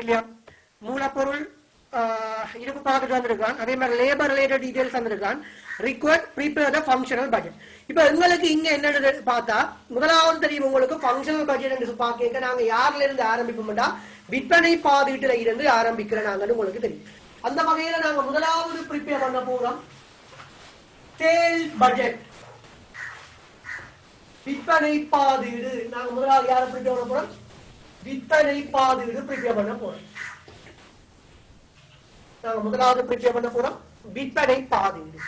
இல்லையா? மூலப்பொருள் இருப்பு பாக்கெட் வந்திருக்கான். அதே மாதிரி லேபர் ரிலேட்டட் டீடைல்ஸ் வந்திருக்கான். Required prepare the functional budget. இப்ப எங்களுக்கு இங்க என்ன பார்த்தா முதலாவது தெரியும் உங்களுக்கு ஃபங்க்ஷனல் பட்ஜெட் என்று பார்க்க நாங்க யார்ல இருந்து ஆரம்பிப்போம்டா விற்பனை பாதீட்டுல இருந்து ஆரம்பிக்கிற நாங்கன்னு உங்களுக்கு தெரியும். அந்த வகையில நாங்க முதலாவது ப்ரிப்பேர் பண்ண போறோம் சேல்ஸ் பட்ஜெட், விற்பனை பாதீடு. நாங்க முதலாவது யாரை ப்ரிப்பேர் பண்ண போறோம்? விற்பனை பாதீடு ப்ரிப்பேர் பண்ண போறோம். நாங்க முதலாவது ப்ரிப்பேர் பண்ண போறோம் விற்பனை பாதீடு.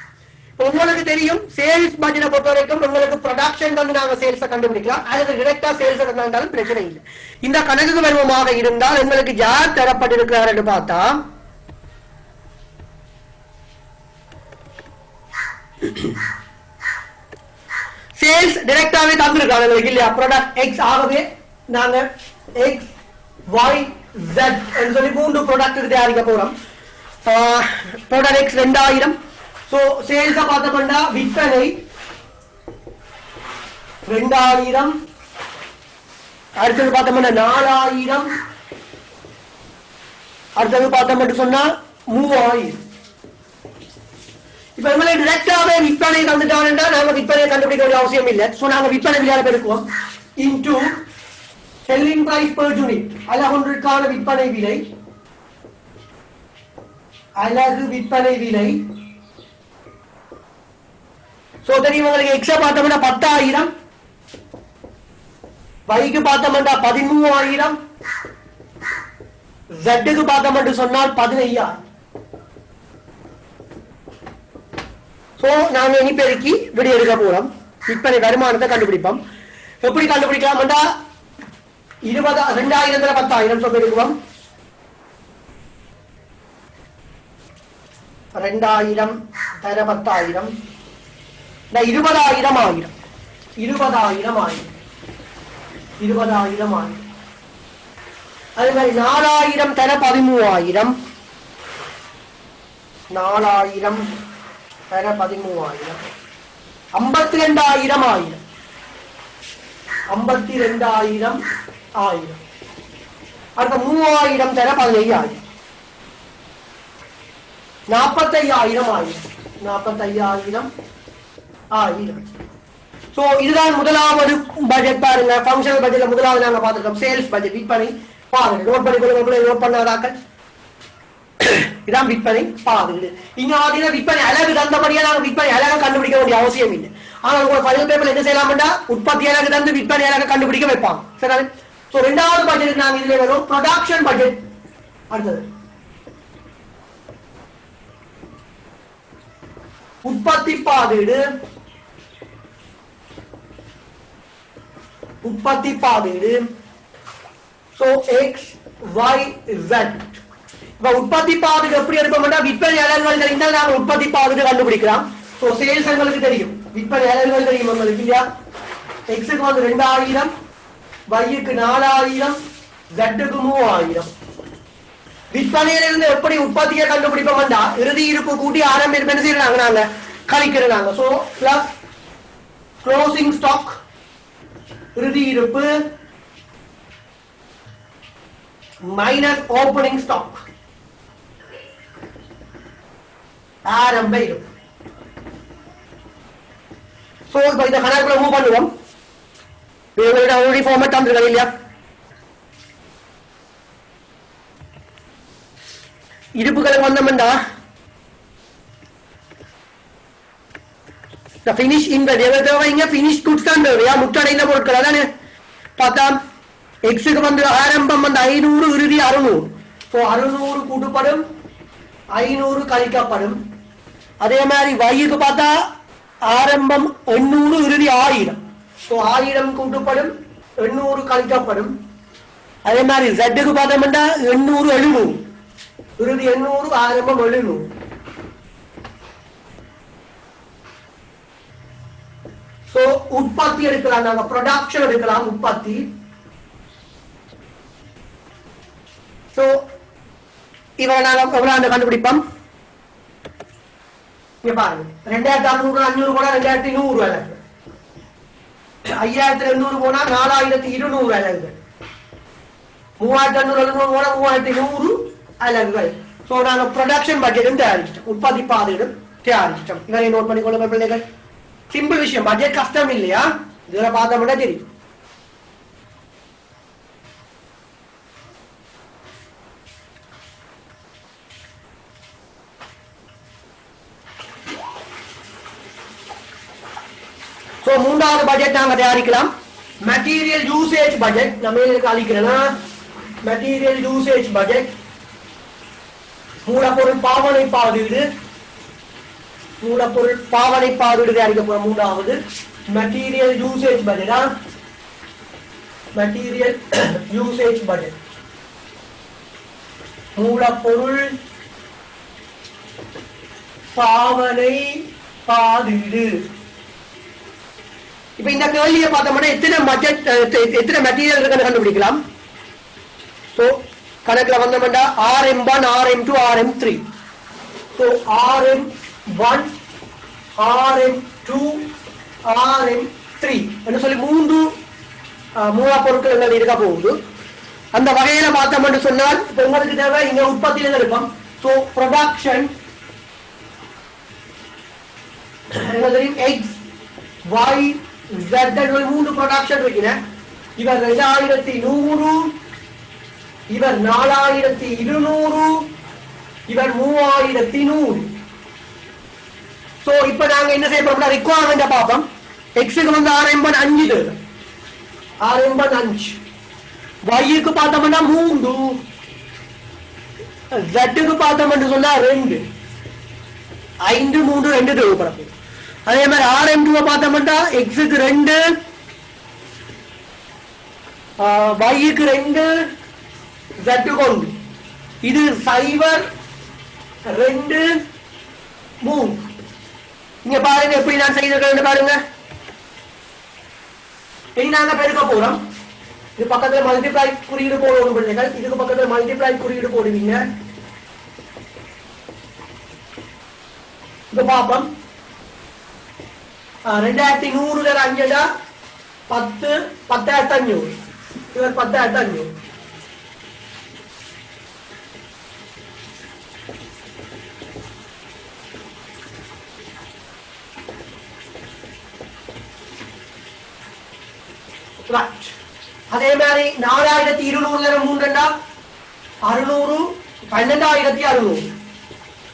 உங்களுக்கு தெரியும் சேல்ஸ் பட்ஜெட்டை பொறுத்த வரைக்கும் உங்களுக்கு ப்ரொடக்ஷன் வந்து நாங்க சேல்ஸை கண்டுபிடிக்கலாம், அல்லது டிரெக்டா சேல்ஸ் இருந்தாலும் பிரச்சனை இல்லை. இந்த கணக்கு வருவமாக இருந்தால் எங்களுக்கு யார் தரப்பட்டிருக்கிறார் என்று பார்த்தா சேல்ஸ் டிரெக்டாவே தந்திருக்காங்க எங்களுக்கு இல்லையா? Product X. ஆகவே நாங்க எக்ஸ் ஒய் ஜெட் என்று சொல்லி 3 ப்ராடக்ட் தயாரிக்க போறோம். Product X 2000. சோ சேல்ஸ் பார்த்தோம்னா விற்பனை 2000, அடுத்தது பார்த்தோம்னா 4000, அடுத்தது பார்த்தோம்னு சொன்னா 3000. இப்ப நம்மளே டிரெக்டாவே விற்பனை தந்துட்டாங்கன்னா நாம விற்பனையை கண்டுபிடிக்க வேண்டிய அவசியம் இல்லை. சோ நாங்க விற்பனை விலையை பெருக்குவோம் into selling price per unit, அலகொன்றுக்கான விற்பனை விலை, அலகு விற்பனை விலை. சோ தெரியும் உங்களுக்கு எக்ஸ பார்த்தோம்னா 10,000, வைக்கு பார்த்தோம்னா 13,000, ஜெட்டுக்கு பார்த்தோம்னு சொன்னால் 15,000. சோ நாங்க இனி பெருக்கி விடி எடுக்க போறோம். விற்பனை வருமானத்தை கண்டுபிடிப்போம். எப்படி கண்டுபிடிக்கலாம்? 20,000 10,000 சோ பெருக்குவோம். 2000 தர 10,000 20,000 ஆயிரம். 20,000 அதே மாதிரி 4,000 தர 13,000, 4,000 தர 13,000, 52,000 ஆயிரம், 52,000 ஆயிரம். அடுத்த 3,000 தர 15,000, 45,000 ஆயிரம், 45,000 ஆயிரம். சோ இதுதான் முதலாவது பட்ஜெட். பாருங்க ஃபங்க்ஷனல் பட்ஜெட்ல முதலாவது நாங்க பார்த்திருக்கோம் சேல்ஸ் பட்ஜெட், விற்பனை பாருங்க. நோட் பண்ணிக்கொள்ளுங்க, நோட் பண்ணாதாக்கள். இதான் விற்பனை பாருங்க. இங்க பாத்தீங்கன்னா விற்பனை அழகு தந்தபடியா நாங்க விற்பனை அழகை கண்டுபிடிக்க வேண்டிய அவசியம் இல்லை. ஆனா உங்க ஃபைனல் பேப்பர்ல என்ன செய்யலாம்டா உற்பத்தி அழகு தந்து விற்பனை அழகை கண்டுபிடிக்க வைப்பாங்க. சரி. சோ இரண்டாவது பட்ஜெட் நாங்க இதுல வரும் ப்ரொடக்ஷன் பட்ஜெட். அடுத்தது உற்பத்தி பாதீடு. உற்பத்தி பாதீடு. So X Y Z. இப்ப உற்பத்தி பாதீடு எப்படி எடுப்போம்னா விற்பனை அலகுகள் தெரிந்தால் நாங்க உற்பத்தி பாதீடு கண்டுபிடிக்கலாம். சோ சேல்ஸ் உங்களுக்கு தெரியும், விற்பனை அலகுகள் தெரியும் உங்களுக்கு இல்லையா? எக்ஸுக்கு வந்து 2000, ஒய்க்கு 4000, ஜெட்டுக்கு 3000. விற்பனையிலிருந்து எப்படி உற்பத்தியை கண்டுபிடிப்போம்னா இறுதி இருப்பு கூட்டி ஆரம்பிப்பு என்ன செய்யறாங்க நாங்க கழிக்கிறாங்க. சோ பிளஸ் க்ளோசிங் ஸ்டாக் இறுதி இருப்பு மைனஸ் ஓபனிங் ஸ்டாக் ஆரம்ப இருப்பு. சோ இப்ப இந்த கணக்குல மூவ் பண்ணுவோம். இவங்களோட ஆல்ரெடி ஃபார்மேட் தந்துருக்காங்க இல்லையா? இருப்புகளுக்கு வந்தோம்னா பினிஷ் இங்க பினிஷ் குட்ஸ் தான் தேவையா? முற்றடைந்த பொருட்கள் அதானே பார்த்தா எக்ஸுக்கு வந்து ஆரம்பம் வந்து 500, இறுதி 600. சோ 600 கூட்டப்படும், 500 கழிக்கப்படும். அதே மாதிரி வைக்கு பார்த்தா ஆரம்பம் 800, இறுதி 1000. சோ 1000 கூட்டப்படும், 800 கழிக்கப்படும். அதே மாதிரி ஜெட்டுக்கு பார்த்தோம்னா 800, 700, இறுதி 800, ஆரம்பம் 700. சோ உற்பத்தி எடுக்கலாம், நாங்க ப்ரொடக்ஷன் எடுக்கலாம், உற்பத்தி. சோ இவன் நாங்க எவ்வளவு கண்டுபிடிப்போம்? இங்க பாருங்க 2600, 500 போனா 2100 அலகு, 5200 போனா 4200 அலகு, 3500 3100 அலகுகள். சோ நாங்க ப்ரொடக்ஷன் பட்ஜெட்டும் தயாரிச்சிட்டோம், உற்பத்தி பாதையிடும் தயாரிச்சிட்டோம். இவரை நோட் பண்ணிக்கொள்ளுங்க பிள்ளைகள். சிம்பிள் விஷயம், பட்ஜெட் கஷ்டம் இல்லையா, இதுல பார்த்தோம்னா தெரியும். சோ மூன்றாவது பட்ஜெட் நாங்க தயாரிக்கலாம், மெட்டீரியல் யூசேஜ் பட்ஜெட். நம்ம இதுக்கு அளிக்கிறோம் மெட்டீரியல் யூசேஜ் பட்ஜெட். மூலப்பொருள் பாவனை பாதீடு, மூலப்பொருள் பாவனை பாதீடு தயாரிக்க போற மூன்றாவது மெட்டீரியல் யூசேஜ் பட்ஜெட்டா, மெட்டீரியல் யூசேஜ் பட்ஜெட். மூலப்பொருள் பாவனை பாதீடு. இப்ப இந்த கேள்வியை பார்த்தோம்னா எத்தனை பட்ஜெட் எத்தனை மெட்டீரியல் இருக்குன்னு கண்டுபிடிக்கலாம். சோ கணக்குல வந்தோம்னா RM1 RM2 RM3. So RM1 RM2 RM3 என்று சொல்லி மூன்று மூலப்பொருட்கள் இருக்க போகுது. அந்த வகையில பார்த்தோம்னு சொன்னால் இப்ப உங்களுக்கு தேவை இங்க உற்பத்தியில இருக்கும். So production X Y Z மூன்று ப்ரொடக்ஷன் இருக்கிற. இவர் 2100, இவர் 4200, இவர் 3100. சோ இப்ப நாங்க என்ன செய்ய போறோம்னா ரிக்வயர்மென்ட் பாப்போம். எக்ஸ்க்கு வந்து RM1 5 தேவை, RM1 5. Yக்கு பார்த்தோம்னா 3, Zக்கு பார்த்தோம்னு சொன்னா 2, 5 3 2 தேவைப்படும். அதே மாதிரி RM2 பார்த்தோம்னா எக்ஸுக்கு 2, Yக்கு 2, Zக்கு 1. இது 0 2 3. இங்க பாருங்க எப்படி நான் செய்திருக்கேன் பாருங்க. இனி நாங்க பெருக்க போறோம். இது பக்கத்துல மல்டிப்ளை குறியீடு போடுவோம் பிள்ளைகள், இதுக்கு பக்கத்துல மல்டிப்ளை குறியீடு போடுவீங்க. இது பாப்போம். 2100 5 10 10500. இவர் 10500. அதே மாதிரி 4200 3 600 12600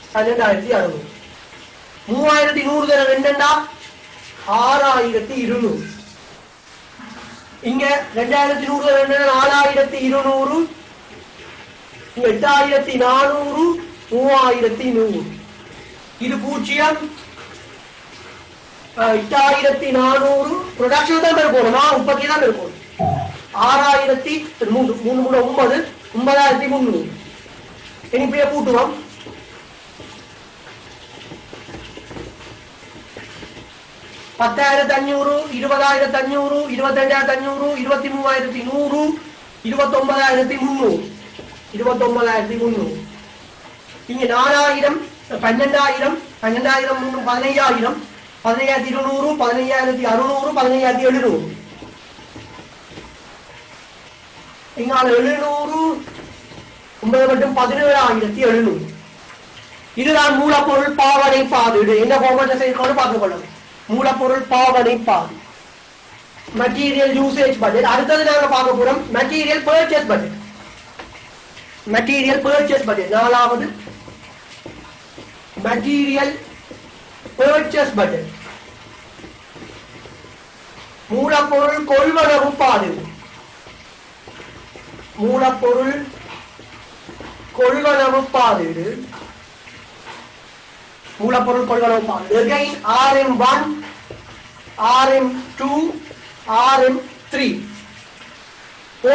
12600. 3100 2 6200. இங்க 2100 4200, இங்க 8400 3100. இது 0 8400 ப்ரொடக்ஷன் தான் இருக்கணும், உற்பத்தி தான் இருக்கணும். 6003 3 9 9300. இனி இப்படியே கூட்டுவோம். 10500 20500 22500 23100 29300 29300. இங்க 4000 12000 12000 15000 15200 15600 15700. இங்க 700 9 மட்டும் 17700. இதுதான் மூலப்பொருள் பாவனை பாதீடு. என்ன ஃபார்மேட்ல செய்யணும்னு பார்த்துக்கொள்ளுங்க. மூலப்பொருள் பாவனை பாதை, மெட்டீரியல் யூசேஜ் பட்ஜெட். அடுத்தது நாங்க பார்க்க போறோம் material purchase budget. Material purchase budget நாலாவது மெட்டீரியல் பர்ச்சேஸ் பட்ஜெட். மூலப்பொருள் கொள்வனவு பாதீடு. மூலப்பொருள் கொள்வனவு பாதீடு. மூலப்பொருள் கொள்வனவு பாதீடு. again RM1 RM2 RM3.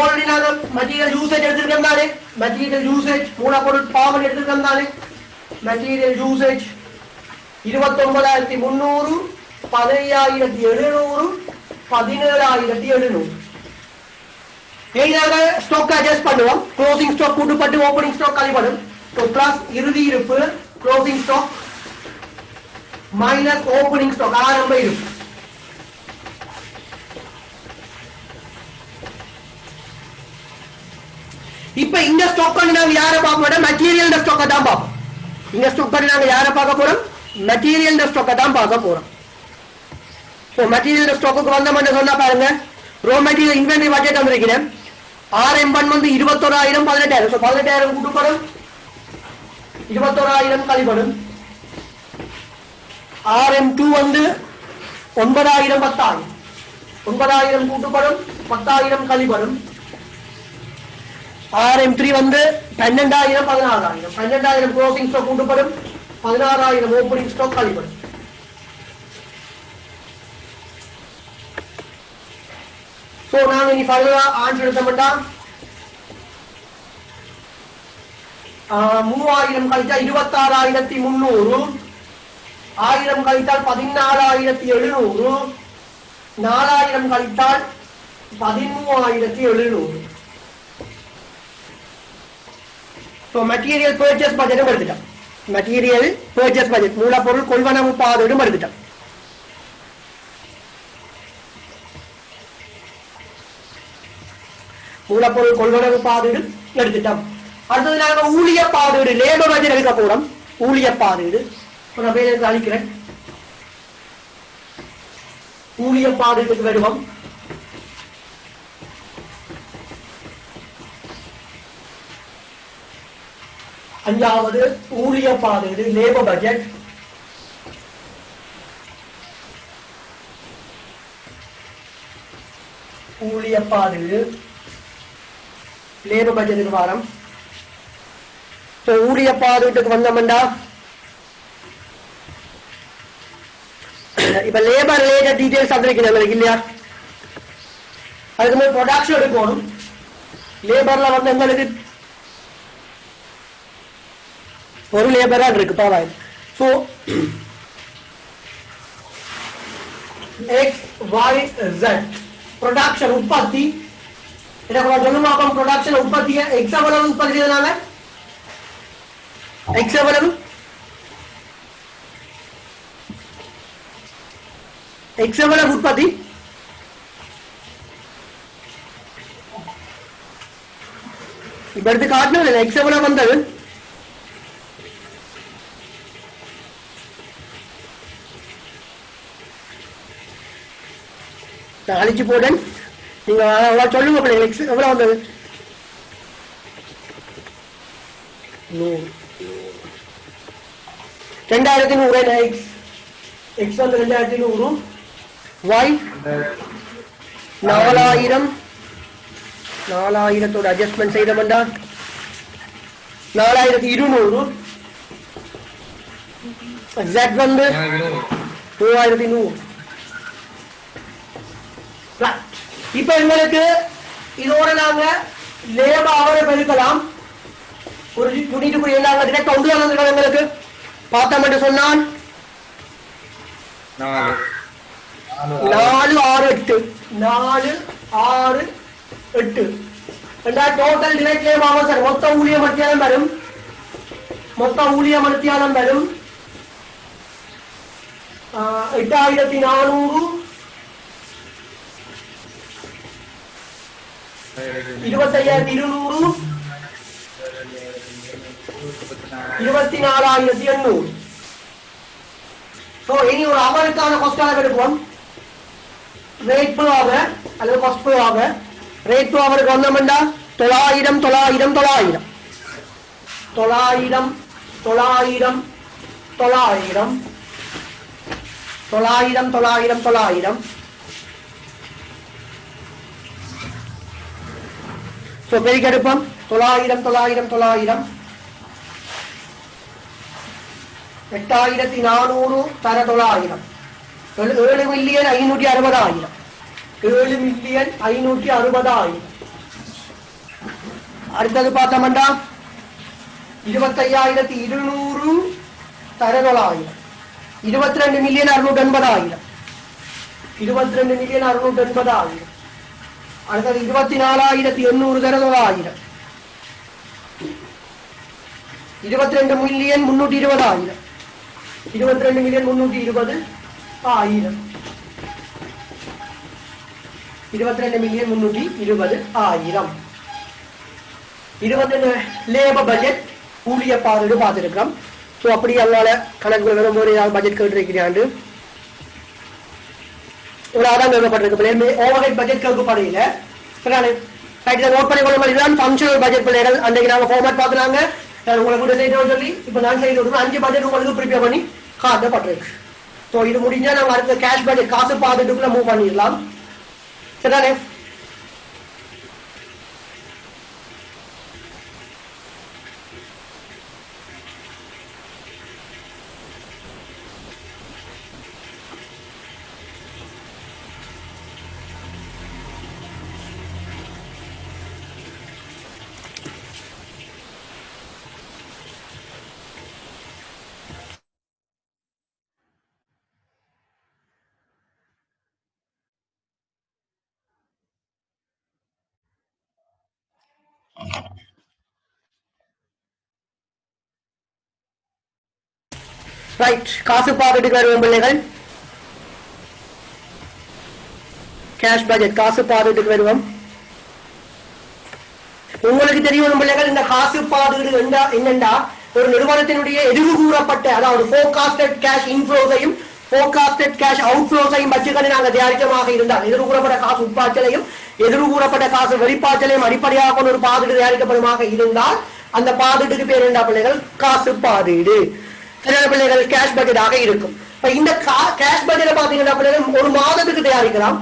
Already நாங்க மெட்டீரியல் யூசேஜ் எடுத்துக்கிறோம் தானே, மெட்டீரியல் யூசேஜ் மூலப்பொருள் பாவனை எடுத்துக்கிறோம் தானே. Material usage 29300 15700 17700. நாங்க ஸ்டாக் அட்ஜஸ்ட் பண்ணுவோம். க்ளோசிங் ஸ்டாக் கூட்டுப்பட்டு ஓபனிங் ஸ்டாக் கழிப்படும். பிளஸ் இறுதி இருப்பு closing stock minus opening stock ஆரம்ப இருப்பு. இந்த ஸ்டாக் பண்ணி நாங்க யாரை பார்க்க போறோம்? மெட்டீரியல் ஸ்டாக்கை தான் பார்ப்போம். இந்த ஸ்டாக் பண்ணி நாங்க யாரை பார்க்க போறோம்? மெட்டீரியல் ஸ்டாக்கை தான் பார்க்க போறோம். ஸோ மெட்டீரியல் ஸ்டாக்கு வந்தோம்னு சொன்னா பாருங்க, ரோ மெட்டீரியல் இன்வென்டரி பட்ஜெட் வந்திருக்கிறேன். RM1 வந்து 21,000 18,000. ஸோ 18,000 கூட்டுப்படும், 21,000 கழிப்படும். RM2 வந்து 9,000 10,000. 9,000 கூட்டுப்படும், 10,000 கழிப்படும். RM3 வந்து 12,000 16,000. 12,000 க்ளோசிங் ஸ்டாக் கூட்டுப்படும், 16,000 ஓப்பனிங் ஸ்டாக் கழிப்படும். சோ நாங்க இனி ஃபைனலா ஆன்சர் எடுத்தோம்னா 3,000 கழித்தால் 26,300, 1,000 கழித்தால் 14,700, 4,000 கழித்தால் 13,700. So material purchase budget எடுத்துட்டோம். material purchase budget மூலப்பொருள் கொள்வனவு பாதீடும் எடுத்துட்டோம். மூலப்பொருள் கொள்வனவு பாதீடு எடுத்துட்டோம். அடுத்தது நாங்க ஊழிய பாதீடு லேபர் பட்ஜெட் எடுக்க போறோம். ஊழிய பாதீடு நான் பேருக்கு அளிக்கிறேன். ஊழிய பாதீடுக்கு வருவோம். அஞ்சாவது ஊழிய பாதீடு லேபர் பட்ஜெட். ஊழிய பாதீடு லேபர் பட்ஜெட்டுக்கு வாரம். ஊழிய பாதீட்டுக்கு வந்தோம்டா இப்ப லேபர் ரிலேட்டட் டீடைல்ஸ் வந்திருக்கிறேன் இல்லையா? அதுக்கு மேல ப்ரொடக்ஷன் எடுக்கணும். லேபர்ல வந்து எங்களுக்கு ஒரு லேபரா இருக்கு பரவாயில்ல. ஸோ XYZ ப்ரொடக்ஷன் உற்பத்தி சொல்லுமா? ப்ரொடக்ஷன் உற்பத்திய எக்ஸ் எவ்வளவு உற்பத்தி செய்யறாங்க? எக்ஸ் எவ்வளவு? எக்ஸ் எவ்வளவு உற்பத்தி? இப்ப எடுத்து காட்டணும். எக்ஸ் எவ்வளவு வந்தது? அழிச்சு போடன் நீங்க சொல்லுங்க பிள்ளைங்க. எவ்வளவு வந்தது? 2,100. எக்ஸ் வந்து 2,100. ஒய் 4,000. 4,000 அட்ஜஸ்ட்மெண்ட் செய்தோம்டா 4,200. Z வந்து 3,100. இப்ப எங்களுக்கு இதோட நாங்க லேபர் அவரை பெருக்கலாம். ஒரு யூனிட்டுக்கு நாங்க டிரெக்ட் கொண்டு வந்திருக்கோம். எங்களுக்கு பார்த்தோம் என்று சொன்னால் 4 6 8 4 6 8 டோட்டல் டிரெக்ட் லேபர் அவர் சார். மொத்த ஊழிய மத்தியானம் வரும். மொத்த ஊழிய மத்தியானம் வரும் 8,400 25,200 24,800. சோ இனி ஒரு அவருக்கான காஸ்ட் எடுப்போம். ரேட் per hour அல்லது cost per hour. Rate per hour வந்தோம்னா 900 900 900 900 900 900 900 900 900. சோ பெரிய எடுப்போம் 900 900 900 8,400 தர 900 7,560,000 7,560,000. அடுத்தது பார்த்தோம்னா 25,200 தர 900 22,680,000 22,680,000. அடுத்தது 24,800 தர 900 22,320,000 22,320,000 22,320,000. இது வந்து லேபர் பட்ஜெட் ஊழிய பாதுகாப்பு பார்த்துருக்கிறோம். ஸோ அப்படி அதனால கணக்கு வரும்போது ஏதாவது பட்ஜெட் கேட்டுருக்கிறாண்டு இவ்வளோ தான் கேட்கப்பட்டிருக்கு. ஓவர் ஹெட் பட்ஜெட் கேட்கப்படையில நோட் பண்ணி கொள்ள இதுதான் ஃபங்க்ஷனல் பட்ஜெட் பிள்ளைகள். அன்றைக்கு நாங்கள் ஃபார்மேட் பார்த்துனாங்க உங்களுக்கு கூட செய்யணும் சொல்லி இப்போ நான் செய்து 5 பட்ஜெட் உங்களுக்கு ப்ரிப்பேர் பண்ணி காட்டப்பட்டிருக்கு. ஸோ இது முடிஞ்சா நாங்கள் அடுத்த கேஷ் பட்ஜெட் காசு பார்த்துட்டுக்குள்ள மூவ் பண்ணிடலாம். சரிதானே? ரைட், காசு பார்த்துட்டு வருவோம் பிள்ளைகள். கேஷ் பட்ஜெட் காசு பார்த்துட்டு வருவோம். உங்களுக்கு தெரியும் பிள்ளைகள், இந்த காசு பாதுகாடு என்னண்டா ஒரு நிறுவனத்தினுடைய எதிர்வு கூறப்பட்ட அதாவது ஃபோர்காஸ்டட் கேஷ் இன்ஃப்ளோஸையும் ஃபோர்காஸ்டட் கேஷ் அவுட்ஃப்ளோஸையும் வச்சுக்கொண்டு நாங்கள் தயாரிக்கமாக இருந்தால் எதிர்வு கூறப்பட்ட காசு உட்பாய்ச்சலையும் எதிர்வு கூறப்பட்ட காசு வெளிப்பாய்ச்சலையும் அடிப்படையாக கொண்டு ஒரு பாதுகாடு தயாரிக்கப்படுமாக இருந்தால் அந்த பாதுகாட்டுக்கு பேர் என்ன பிள்ளைகள்? காசு பாதுகாடு. சரியான பிள்ளைகள் கேஷ் பட்ஜெட்டாக இருக்கும். இந்த கேஷ் பட்ஜெட்டை பாத்தீங்கன்னா பிள்ளைகள் ஒரு மாதத்துக்கு தயாரிக்கலாம்,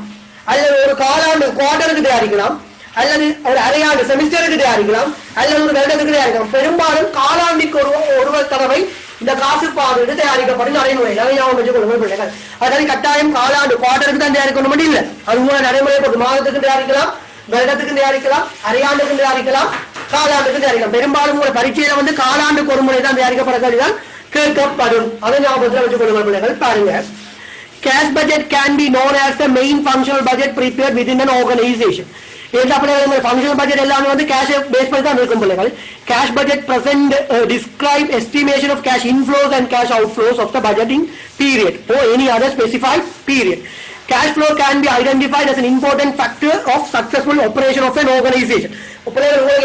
அல்லது ஒரு காலாண்டு குவார்டருக்கு தயாரிக்கலாம், அல்லது ஒரு அரையாண்டு செமிஸ்டருக்கு தயாரிக்கலாம், அல்லது ஒரு வருடத்துக்கு தயாரிக்கலாம். பெரும்பாலும் காலாண்டிற்கு ஒரு தடவை இந்த காசு பாதுகாடு தயாரிக்கப்படும் நடைமுறை பிள்ளைகள். அதாவது கட்டாயம் காலாண்டு குவார்டருக்கு தான் தயாரிக்கணும் மட்டும் இல்லை, அது மூலம் நடைமுறை போட்டு மாதத்துக்கு தயாரிக்கலாம், வருடத்துக்கு தயாரிக்கலாம், அரையாண்டுக்கு தயாரிக்கலாம், காலாண்டுக்கு தயாரிக்கலாம். பெரும்பாலும் ஒரு பரீட்சையில வந்து காலாண்டுக்கு ஒரு முறை தான் தயாரிக்கப்படக்கூடியதான் கேட்கப்படும். அதை ஞாபகத்தில் வச்சுக் கொள்ளுங்கள் பிள்ளைகள். பாருங்க, cash budget can be known as the main functional budget prepared within an organization. Functional budget எல்லாமே வந்து cash பேஸ் பண்ணி தான் இருக்கும் பிள்ளைகள். Cash budget present describe estimation of cash inflows and cash outflows of the budgeting period or any other specified period. Cash flow can be identified as an important factor of successful operation of an organization.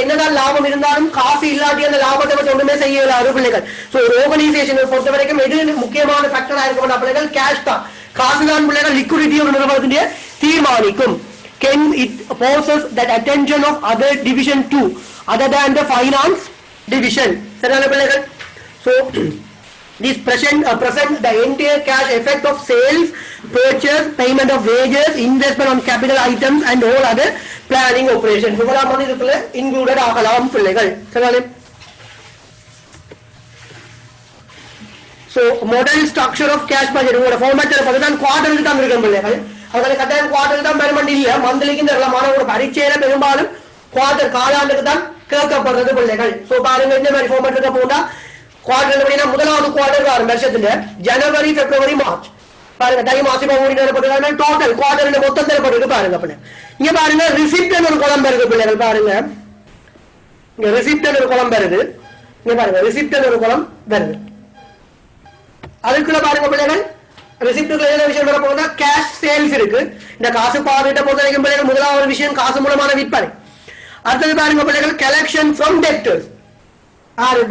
என்னதான் லாபம் இருந்தாலும் காசு இல்லாட்டி அந்த லாபத்தை வச்சு ஒன்றுமே செய்யலாது பிள்ளைகள். சோ ஒரு ஆர்கனைசேஷனை பொறுத்த வரைக்கும் எது முக்கியமான ஃபேக்டரா இருக்க பிள்ளைகள்? கேஷ் தான். காசு தான் பிள்ளைகள் லிக்விடிட்டி ஒரு நிறுவனத்தினுடைய தீர்மானிக்கும். Can it possess that attention of other division too other than the finance division? சரியான பிள்ளைகள். So this present the entire cash effect of sales, purchase, payment of wages, investment on capital items and all other planning operations. இவெல்லாம் வந்து இதுக்குள்ள included ஆகலாம் பிள்ளைகள். சரிதானே? So model structure of cash budget உங்களோட ஃபார்மேட்ல பார்த்தா குவார்டருக்கு தான் இருக்கும் பிள்ளைகள். அதனால கட்டாயம் குவார்டருக்கு தான் பெருமண்ட் இல்ல, மந்த்லிக்கு இந்த மாணவரோட பரீட்சையில பெரும்பாலும் குவார்டர் காலாண்டுக்கு தான் கேட்கப்படுறது பிள்ளைகள். சோ பாருங்க இந்த மாதிரி ஃபார்மேட் இருக்க போனா குவார்டர் அப்படின்னா முதலாவது குவார்டர் வரும் வருஷத்துல ஜனவரி, பிப்ரவரி, மார்ச். பாருங்க தை மாசம் போட்டு டோட்டல் குவார்டர் மொத்தம் தரப்பட்டிருக்கு. பாருங்க பிள்ளை இங்க பாருங்க ரிசிப்ட் ஒரு குழம்பு இருக்கு பிள்ளைகள். பாருங்க இங்க ரிசிப்ட் ஒரு குழம்பு வருது. இங்க பாருங்க ரிசிப்ட் ஒரு குழம்பு வருது. அதுக்குள்ள பாருங்க பிள்ளைகள் ரிசிப்டுக்குள்ள என்ன விஷயம் வர போகுதுன்னா கேஷ் சேல்ஸ் இருக்கு. இந்த காசு பாதுகிட்ட பொறுத்த வரைக்கும் பிள்ளைகள் முதலாவது விஷயம் காசு மூலமான விற்பனை. அடுத்தது பாருங்க பிள்ளைகள் கலெக்ஷன் ஃப்ரம் டெப்டர்ஸ்.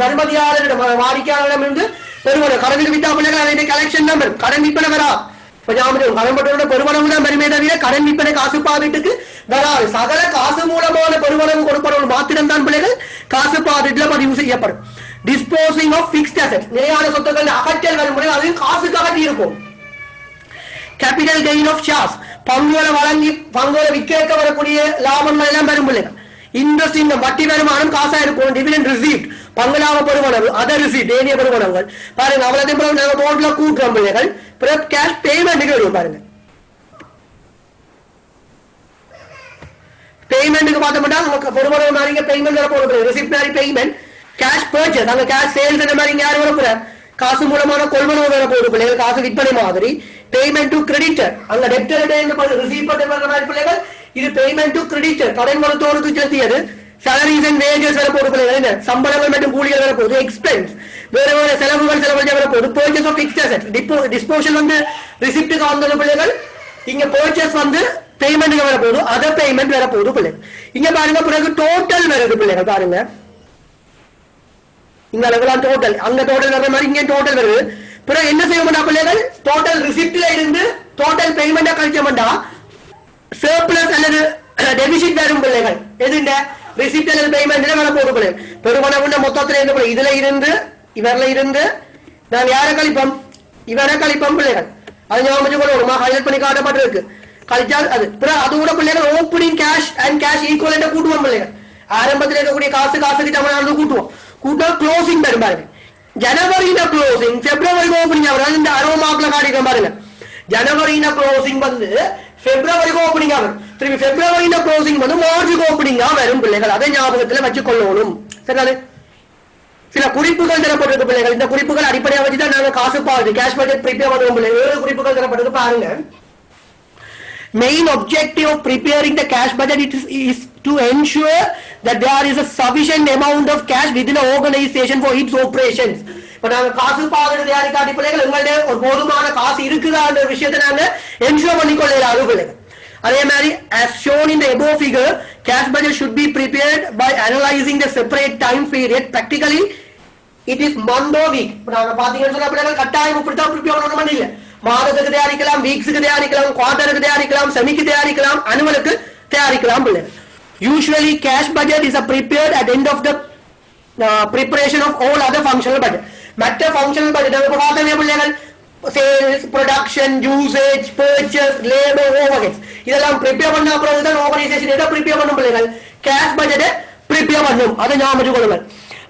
தர்மதியாளரிடம் வாடிக்கையாளரிடமிருந்து பெருவனம் கடன் விட்டா பிள்ளைகள் அதனுடைய கலெக்ஷன் தான் வரும். கடன் விற்பனை வரா கடன் பட்டோட பெருவனம் தான் பெருமை தவிர கடன் விற்பனை காசு பாதுட்டுக்கு வராது. சகல காசு மூலமான பெருவனம் கொடுப்பவர்கள் மாத்திரம் தான் பிள்ளைகள் காசு பாதுட்டுல பதிவு செய்யப்படும். டிஸ்போசிங் ஆஃப் பிக்ஸ்ட் அசெட் நிலையான சொத்துக்கள் அகற்றல் வரும் முறை அதையும் காசுக்கு அகற்றி இருக்கும். கேபிட்டல் கெயின் ஆஃப் ஷேர்ஸ் பங்குகளை வழங்கி பங்குகளை விற்க வரக்கூடிய லாபங்கள் எல்லாம் பெறும் பிள்ளைகள். இன்ட்ரெஸ்ட் இந்த வட்டி வருமானம் காசா இருக்கும். டிவிடெண்ட் ரிசீவ்ட் பங்களாக பெறுவனவு அதர் ரிசீவ்ட் ஏனைய பெறுவனவுகள். பாருங்க அவ்வளவு நாங்க போர்ட்ல கூட்டுறோம் பிள்ளைகள். பிறகு கேஷ் பேமெண்ட்டுக்கு வரும். பாருங்க பேமெண்ட்டுக்கு பார்த்தோம்னா நமக்கு பெறுவனவு மாதிரி பேமெண்ட் போடுறது ரிசிப்ட் மாதிரி பேமெண்ட். கேஷ் பர்ச்சேஸ் அங்க கேஷ் சேல்ஸ் அந்த மாதிரி யாரும் வரக்கூட காசு மூலமான கொள்வனவு வேற போடு பிள்ளைகள். காசு விற்பனை மாதிரி. பேமெண்ட் டு கிரெடிட்டர் அங்க டெப்டர் ரிசீவ் பண்ற மாதிரி பிள்ளைகள். இது பேமெண்ட் டு கிரெடிட்டர் கடன் வளத்தோருக்கு செலுத்தியது. salaries and wages வர போடு பிள்ளைகள். சம்பளங்கள் மற்றும் கூலிகள் வர போகுது. எக்ஸ்பென்ஸ் வேற வேற செலவுகள் வர போகுது. Purchase of fixed asset disposal வந்து ரிசிப்டுக்கு வந்தது பிள்ளைகள். இங்க பர்ச்சேஸ் வந்து பேமெண்ட் வர போகுது, அதர் பேமெண்ட் வர போகுது பிள்ளைகள். இங்க பாருங்க பிறகு டோட்டல் வருது பிள்ளைகள். பாருங்க இங்க அளவுலாம் டோட்டல், அங்க டோட்டல் வர்ற மாதிரி இங்க டோட்டல் வருது. பிறகு என்ன செய்ய பிள்ளைகள், டோட்டல் ரிசிப்ட்ல இருந்து டோட்டல் பேமெண்ட் கழிச்சோம்டா சர்ப்ளஸ் அல்லது டெபிசிட் வரும் பிள்ளைகள். எது இந்த ரிசிப்ட் அல்லது பேமெண்ட் வர போகுது பிள்ளைகள். பெருமளவுள்ள மொத்தத்துல இருந்து இதுல இருந்து இவர்ல இருந்து நான் யாரை கழிப்போம், இவரை கழிப்போம் பிள்ளைகள். அது ஞாபகம் கொள்ளுமா, ஹைலைட் பண்ணி காட்டப்பட்டிருக்கு. கழிச்சால் அது அது கூட பிள்ளைகள் opening cash and cash equal கூட்டுவோம் பிள்ளைகள். ஆரம்பத்தில் இருக்கக்கூடிய காசு காசுக்கு தமிழ்நாடு கூட்டுவோம். கூட்டா க்ளோசிங் வரும் பாருங்க. ஜனவரியில க்ளோசிங், பிப்ரவரி ஓப்பனிங் ஆகும். இந்த அரோமாக்ல காட்டிக்கிறோம் பாருங்க. ஜனவரியில க்ளோசிங் வந்து பிப்ரவரிக்கு ஓப்பனிங் ஆகும். திரும்பி பிப்ரவரியில க்ளோசிங் வந்து மார்ச்சுக்கு ஓப்பனிங்கா வரும் பிள்ளைகள். அதை ஞாபகத்துல வச்சு கொள்ளணும். சரி, சில குறிப்புகள் தரப்பட்டிருக்கு பிள்ளைகள். இந்த குறிப்புகள் அடிப்படையாக வச்சுதான் நாங்க காசு பாருங்க கேஷ் பட்ஜெட் ப்ரிப்பேர் பண்ணுவோம் பிள்ளைகள். 7 குறிப்புகள் தரப்பட்டிருக்கு பாருங்க. Main objective of preparing the cash budget is to ensure that there is a sufficient amount of cash within an organization for its operations. இப்ப நாங்க காசு பாதுகாப்பு தயாரிக்காட்டி பிள்ளைகள் எங்களுடைய ஒரு போதுமான காசு இருக்குதான்ற விஷயத்தை நாங்க என்ஷூர் பண்ணிக்கொள்ளலாம் பிள்ளைகள். அதே மாதிரி as shown in the above figure, cash budget should be prepared by analyzing the separate time period. Practically it is month or week. இப்ப நாங்க பாத்தீங்கன்னு சொன்னா பிள்ளைகள் கட்டாயம் இப்படித்தான் ப்ரிப்பேர் பண்ணணும் இல்ல. மாதத்துக்கு தயாரிக்கலாம், வீக்ஸுக்கு தயாரிக்கலாம், குவார்டருக்கு தயாரிக்கலாம், செமிக்கு தயாரிக்கலாம், அனுவலுக்கு தயாரிக்கலாம் பிள்ளைகள். Usually cash budget is prepared at end of the preparation of all other functional budget. மற்ற functional budget நம்ம பார்த்தோமே பிள்ளைகள், sales, production, usage, purchase, labour, overheads இதெல்லாம் ப்ரிப்பேர் பண்ண அப்புறம் தான் ஆர்கனைசேஷன் எதை ப்ரிப்பேர் பண்ணும் பிள்ளைகள், கேஷ் பட்ஜெட்டை ப்ரிப்பேர் பண்ணும். அதை ஞாபகம் கொள்ளுங்கள்.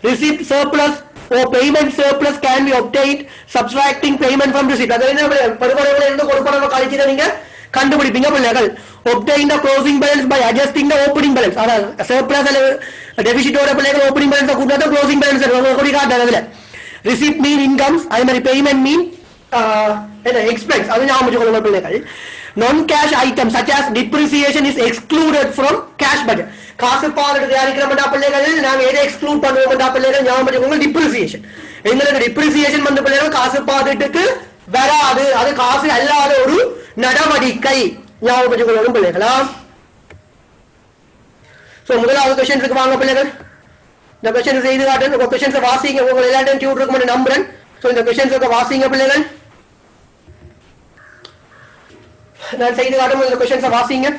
Receipt surplus or payment surplus can be obtained subtracting payment from receipt. அது என்ன பரிமாணங்களை இருந்து கொடுப்பனவை கழிச்சிட நீங்க கண்டுபிடிப்பீங்க பிள்ளைகள். obtain the closing balance by adjusting the opening balance. அதாவது surplus அல்லது டெபிசிட்டோட பிள்ளைகள் ஓப்பனிங் பேலன்ஸ் கூட்டாத க்ளோசிங் பேலன்ஸ் கொடி காட்டுறது. அதுல receipt mean incomes, அதே மாதிரி payment mean expense. அது ஞாபகம் கொள்ளுங்க பிள்ளைகள். non cash items such as depreciation is excluded from cash budget. காசு பால் தயாரிக்கிறோம்டா பிள்ளைகள், நாங்க எதை எக்ஸ்க்ளூட் பண்ணுவோம்டா பிள்ளைகள் ஞாபகம் வச்சுக்கோங்க, டிப்ரிசியேஷன். எங்களுக்கு டிப்ரிசியேஷன் வந்து பிள்ளைகள் காசு பாதுட்டுக்கு வராது, அது காசு அல்லாத ஒரு நடவடிக்கை. ஞாபகம் வச்சுக்கொள்ளணும் பிள்ளைகளா. சோ முதலாவது क्वेश्चंस வாங்க பிள்ளைகள். இந்த क्वेश्चंस செய்து காட்டுறேன். உங்க क्वेश्चंस வாசிங்க. உங்க எல்லாரும் டியூட் இருக்கும்னு நம்புறேன். சோ இந்த क्वेश्चंस வாசிங்க பிள்ளைகள். நான் செய்து காட்டுறேன். இந்த क्वेश्चंस வாசிங்க.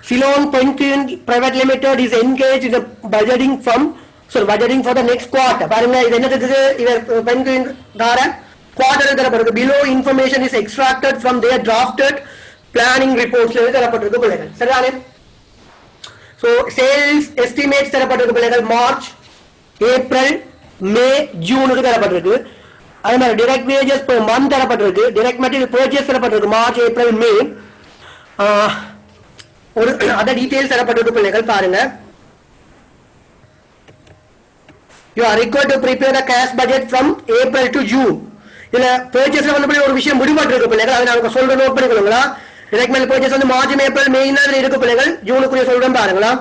Ceylon Penguin Private Limited is engaged in the budgeting for the next quarter. பாருங்க இது என்னதுக்கு, இவர் பென்குயின் தார குவார்டர் தரப்பட்டிருக்கு. below information is extracted from their drafted planning reports தரப்பட்டிருக்கு பிள்ளைகள். சரிதானே? so sales estimates தரப்பட்டிருக்கு பிள்ளைகள். மார்ச், ஏப்ரல், மே, ஜூனுக்கு தரப்பட்டிருக்கு. அதே மாதிரி direct wages per month தரப்பட்டிருக்கு. direct material purchase தரப்பட்டிருக்கு மார்ச், ஏப்ரல், மே. ஒரு அத டீடைல்ஸ் தரப்பட்டிருக்கு பிள்ளைகள். பாருங்க, you are required to prepare the cash budget from April to June. இதுல பர்ச்சேஸ்ல வந்து ஒரு விஷயம் முடிவாட்டிருக்கு பிள்ளைகள், அதை நான் சொல்றேன், நோட் பண்ணிக்கொள்ளுங்களா. direct material purchase வந்து மார்ச், ஏப்ரல், மே இருக்கு பிள்ளைகள். ஜூனுக்குரிய சொல்றேன் பாருங்களா.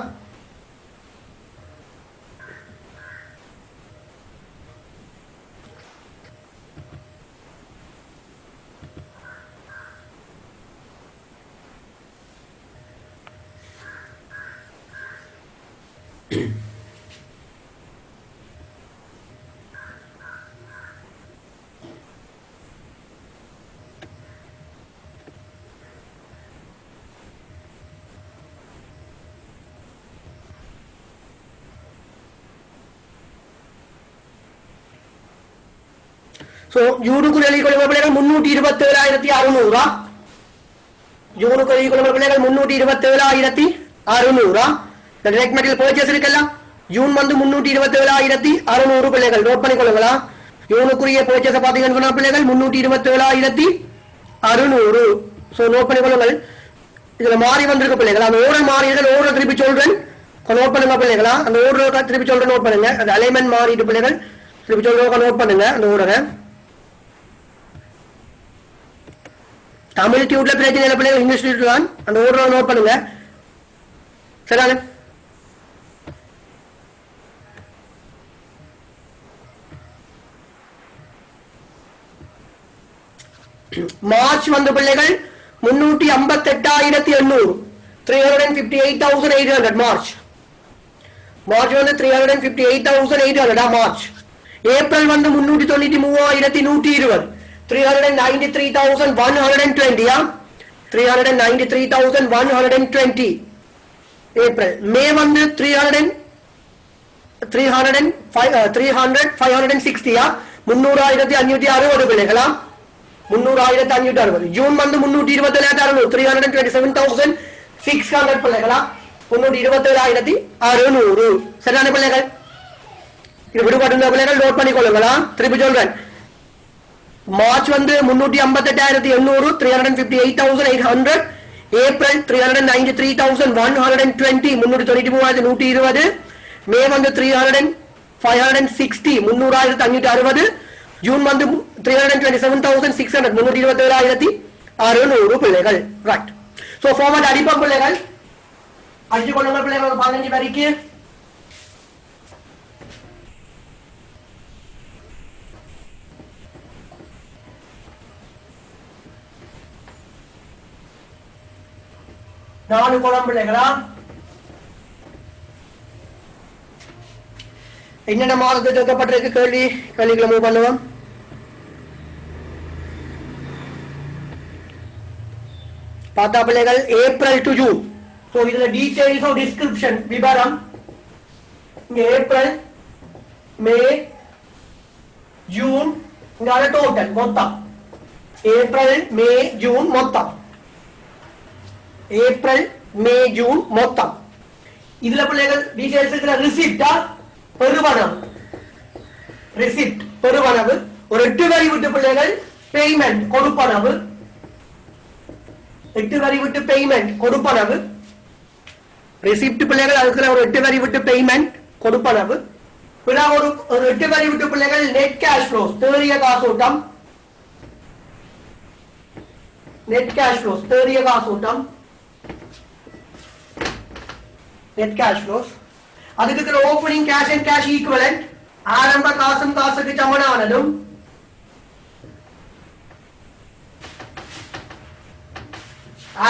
சோ ஜூனுக்கு வெளிக்கொள்ளும் பிள்ளைகள் 327,600. ஜூனுக்கு வெளிக்கொள்ளும் பிள்ளைகள் 327,600. டைரக்ட் மெட்டீரியல் பர்ச்சேஸ் இருக்குல்ல, ஜூன் வந்து 327,600 பிள்ளைகள். நோட் பண்ணிக்கொள்ளுங்களா. ஜூனுக்குரிய பர்ச்சேஸ் பாத்தீங்கன்னு சொன்னா பிள்ளைகள் 327,600. சோ நோட் பண்ணிக்கொள்ளுங்கள். இதுல மாறி வந்திருக்கு பிள்ளைகள். அந்த ஓரல் மாறிகள் ஓரல் திருப்பி சொல்றேன், நோட் பண்ணுங்க பிள்ளைகளா. அந்த ஓரல் திருப்பி சொல்றேன், நோட் பண்ணுங்க. அந்த அலைன்மென்ட் மாறிட்டு பிள்ளைகள் திருப்பி சொல்றவங்க நோட் பண்ணுங்க அந்த ஓரலை. தமிழ் டியூட்ல பிரச்சனை இல்லை பிள்ளைகள், இங்கிலீஷ் டியூட் தான். அந்த ஓடுற நோட் பண்ணுங்க. சரிதானே? மார்ச் வந்த பிள்ளைகள் 358,800, 358,800 மார்ச். மார்ச் வந்து 358,800 மார்ச். ஏப்ரல் வந்து 393,120, 393,120 393,120 ஏப்ரல். மே வந்து 300 560 300,560 பிள்ளைகளா, 300,560. ஜூன் வந்து 327,600, 327,600 பிள்ளைகளா, 327,600. சரியான பிள்ளைகள்? இது விடுபட்டு பிள்ளைகள் நோட் பண்ணிக்கொள்ளுங்களா. திருப்பி சொல்றேன். மார்ச் வந்து 358,800, 358,800. ஏப்ரல் 393,120, 393,120. மே வந்து 560 300,560. ஜூன் வந்து 327,600, 327,600 பிள்ளைகள். ரைட். சோ ஃபார்மட் அடிப்போம் பிள்ளைகள். அடிச்சு கொள்ளுங்க பிள்ளைகள் 15 வரைக்கு. நாலு கோலம் பிள்ளைகளா. என்னென்ன மாதத்தில் கேட்கப்பட்டிருக்கு கேள்விகளை மூவ் பண்ணுவோம். பார்த்தா பிள்ளைகள் ஏப்ரல் டு ஜூன். சோ இதுல டீடைல்ஸ் ஆஃப் டிஸ்கிரிப்ஷன் விவரம். ஏப்ரல், மே, ஜூன் டோட்டல் மொத்தம். ஏப்ரல், மே, ஜூன் மொத்தம். ஏப்ரல், மே, ஜூன் மொத்தம். இதுல பிள்ளைகள் டீடைல்ஸ் இருக்கிற ரிசிப்டா பெறுவனவு. ரிசிப்ட் பெறுவனவு. ஒரு 8 வரி விட்டு பிள்ளைகள் பேமெண்ட் கொடுப்பனவு. 8 வரி விட்டு பேமெண்ட் கொடுப்பனவு. ரிசிப்ட் பிள்ளைகள் அதுக்குள்ள ஒரு 8 வரி விட்டு பேமெண்ட் கொடுப்பனவு. பிறகு ஒரு 8 வரி விட்டு பிள்ளைகள் நெட் கேஷ் ஃப்ளோஸ் தேறிய காசோட்டம். நெட் கேஷ் ஃப்ளோஸ் தேறிய காசோட்டம். Net cash flows. அதுக்கு opening cash and cash equivalent. ஆரம்ப காசும் காசுக்கு சமனானதும்.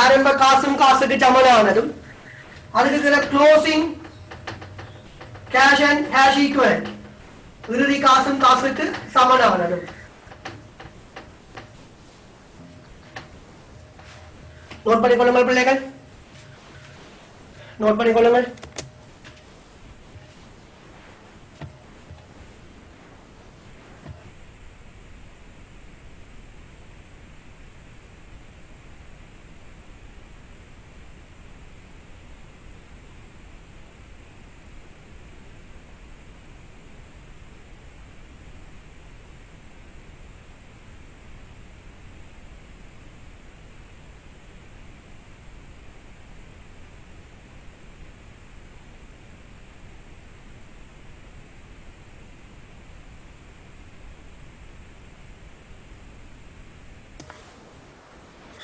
ஆரம்ப காசும் காசுக்கு சமனானதும். அதுக்கு closing cash and cash equivalent. இறுதி காசும் காசுக்கு சமனானதும். நோட் பண்ணிக்கொள்ளுங்கள் பிள்ளைகள். நோட் பண்ணிக்கொள்ளுங்கள்.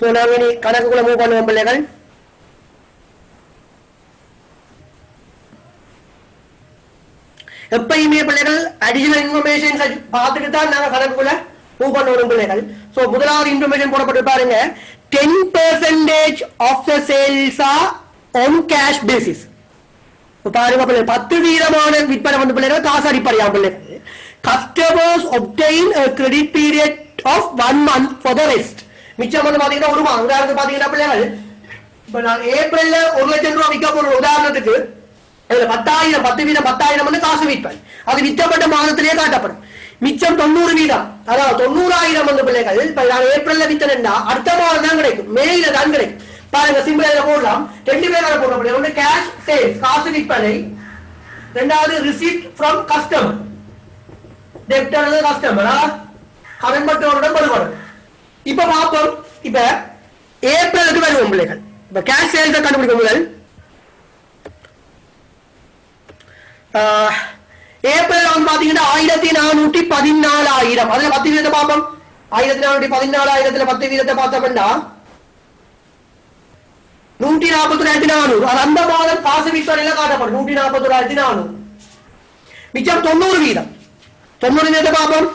சோ நாங்க இனி கணக்குக்குள்ள மூவ் பண்ணுவோம் பிள்ளைகள். எப்பயுமே பிள்ளைகள் அடிஷனல் இன்ஃபர்மேஷன் பார்த்துட்டு தான் நாங்க கணக்குக்குள்ள மூவ் பண்ணுவோம் பிள்ளைகள். சோ முதலாவது இன்ஃபர்மேஷன் போடப்பட்டு பாருங்க. 10% of the sales are on cash basis. பாருங்க பிள்ளைகள் 10% விற்பனை வந்து பிள்ளைகள் காசு அடிப்படையா பிள்ளைகள். Customers obtain a credit period of 1 month for the rest. மிச்சம் வந்து பாத்தீங்கன்னா ஒரு மாதம். உதாரணத்துக்கு பாத்தீங்கன்னா பிள்ளைகள் இப்ப நான் ஏப்ரல்ல 1,00,000 ரூபாய் விற்க போற உதாரணத்துக்கு 10,000 10,000 வந்து காசு விற்பேன். அது விற்கப்பட்ட மாதத்திலேயே காட்டப்படும். மிச்சம் 90%, அதாவது 90,000 வந்து பிள்ளைகள் இப்ப நான் ஏப்ரல்ல வித்தனா அடுத்த மாதம் தான் கிடைக்கும், மேல தான் கிடைக்கும். பாருங்க சிம்பிளா போடலாம். 2 பேரால போடுற பிள்ளை. ஒன்று கேஷ் சேல்ஸ் காசு விற்பனை, ரெண்டாவது ரிசீப்ட் ஃப்ரம் கஸ்டமர். டெப்டர் கஸ்டமரா கடன் பட்டவருடன் வருவாங்க. இப்ப பாப்போம். இப்ப ஏப்ரலுக்கு வருவோம் பிள்ளைகள். இப்ப கேஷ் சேல்ஸ் கண்டுபிடிக்க முதல் ஏப்ரல் வந்து பாத்தீங்கன்னா 1,414,000. அதுல 10% பாப்போம். 1414 10 வீதத்தை பார்த்தோம்னா 141,400. அது அந்த மாதம் காசு விற்பனையில காட்டப்படும் 141,400. மிச்சம் 90 வீதம். 90 வீதத்தை பார்ப்போம்.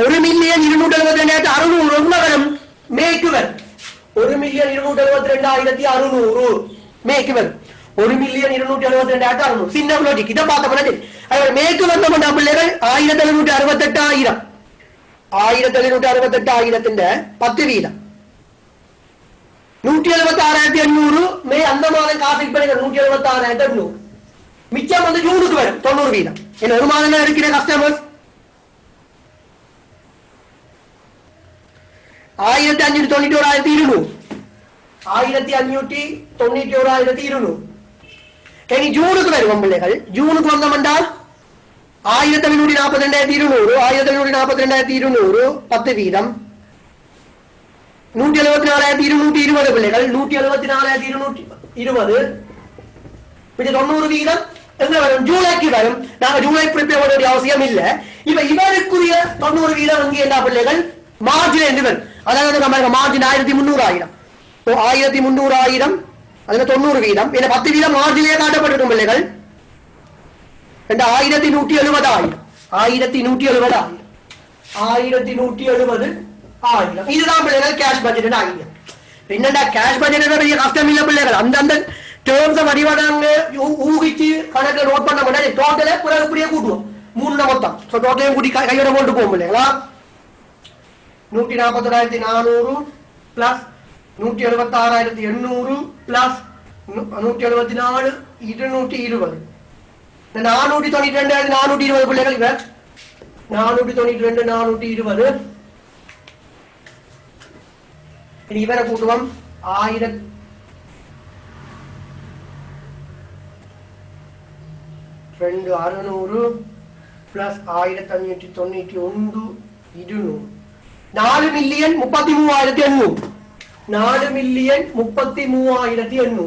1,272,600 வரும் மேக்கு வரும். 1,272,600 மேக்கு வரும். 1,272,600 சின்ன லாஜிக். இதை பார்த்தோம்னா மேற்கு வந்த பிள்ளைகள் 1768,000 1768,000 10 வீதம் 176,800 மே அந்த மாதம் காசு விற்பனைகள் 176,800. மிச்சம் வந்து ஜூனுக்கு வரும் 90 வீதம். என்ன ஒரு மாதம் இருக்கிற கஸ்டமர்ஸ் 1591,200 1591,200. இனி ஜூனுக்கு வரும் பிள்ளைகள். ஜூனுக்கு வந்தோம்னால் 1742,200 1742,200 10 வீதம் 174,220 பிள்ளைகள் 174,220 இது 90 வீதம் எங்க வரும் ஜூலைக்கு வரும். நாங்க ஜூலை ப்ரிப்பேர் பண்ண வேண்டிய அவசியம் இல்ல. இப்ப இவருக்குரிய 90 வீதம் அங்கே என்ன பிள்ளைகள் மார்ஜின் என்று வரும். அதாவது நம்ம மார்ஜின் 1300,000 1300,000 அதுல 90 வீதம் என்ன 10 வீதம் மார்ஜிலே காட்டப்பட்டிருக்கும் பிள்ளைகள் 1170,000 1170,000 இதுதான் பிள்ளைகள் கேஷ் பட்ஜெட் ஆகியம். என்னடா கேஷ் பட்ஜெட் பெரிய கஷ்டம் இல்ல பிள்ளைகள். அந்த டேர்ம்ஸ் வடிவடாங்க ஊகிச்சு கணக்குல நோட் பண்ண முடியாது. டோட்டலே பிறகு இப்படியே கூட்டுவோம் 3 மொத்தம் டோட்டலையும் கூட்டி கையோட கொண்டு போகும் இல்லைங்களா. 141,400 பிளஸ் 176,800 பிளஸ் 174,220 492,420 பிள்ளைகள் இவர் 492,420 இவரை கூட்டுவோம் 1,200 பிளஸ் 1,591 200 4,33,800 4,33,800 4,33,800